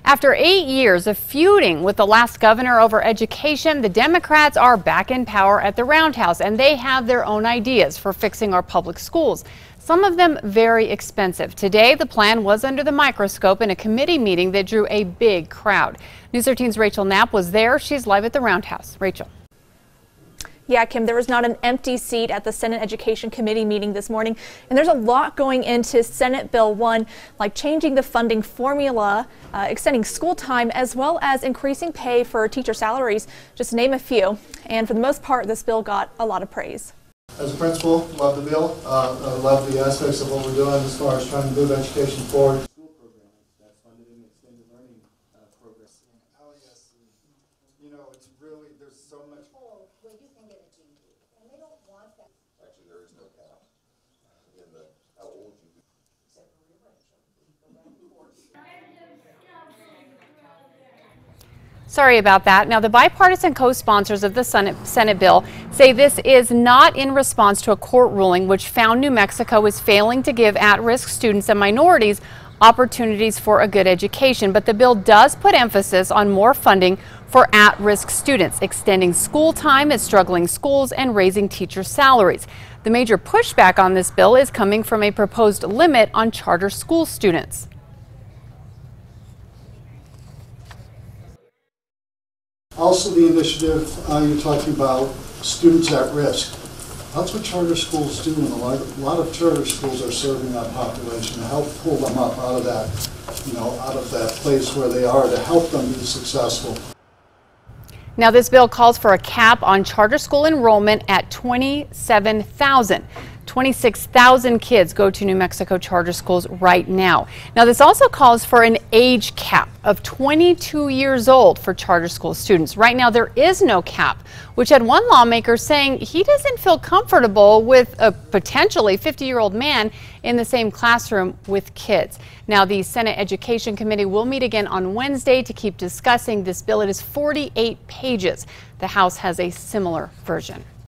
After 8 years of feuding with the last governor over education, the Democrats are back in power at the Roundhouse, and they have their own ideas for fixing our public schools. Some of them very expensive. Today, the plan was under the microscope in a committee meeting that drew a big crowd. News 13's Rachel Knapp was there. She's live at the Roundhouse. Rachel. Yeah, Kim, there was not an empty seat at the Senate Education Committee meeting this morning, and there's a lot going into Senate Bill 1, like changing the funding formula, extending school time, as well as increasing pay for teacher salaries, just to name a few. And for the most part, this bill got a lot of praise. As a principal, love the bill. I love the aspects of what we're doing as far as trying to move education forward. School program that's funded in extended learning programs. Oh yes, you know, it's really, there's so much. Oh, well, you can get a GED, and they don't want that. Actually, there is no cap in the how old you are. Except for rearrangement. You go back and forth. Sorry about that. Now, the bipartisan co-sponsors of the Senate bill say this is not in response to a court ruling which found New Mexico is failing to give at-risk students and minorities opportunities for a good education. But the bill does put emphasis on more funding for at-risk students, extending school time at struggling schools and raising teacher salaries. The major pushback on this bill is coming from a proposed limit on charter school students. Also, the initiative you're talking about, students at risk. That's what charter schools do, and a lot of charter schools are serving that population to help pull them up out of that, out of that place where they are, to help them be successful. Now, this bill calls for a cap on charter school enrollment at 27,000. 26,000 kids go to New Mexico charter schools right now. Now, this also calls for an age cap of 22 years old for charter school students. Right now, there is no cap, which had one lawmaker saying he doesn't feel comfortable with a potentially 50-year-old man in the same classroom with kids. Now, the Senate Education Committee will meet again on Wednesday to keep discussing this bill. It is 48 pages. The House has a similar version.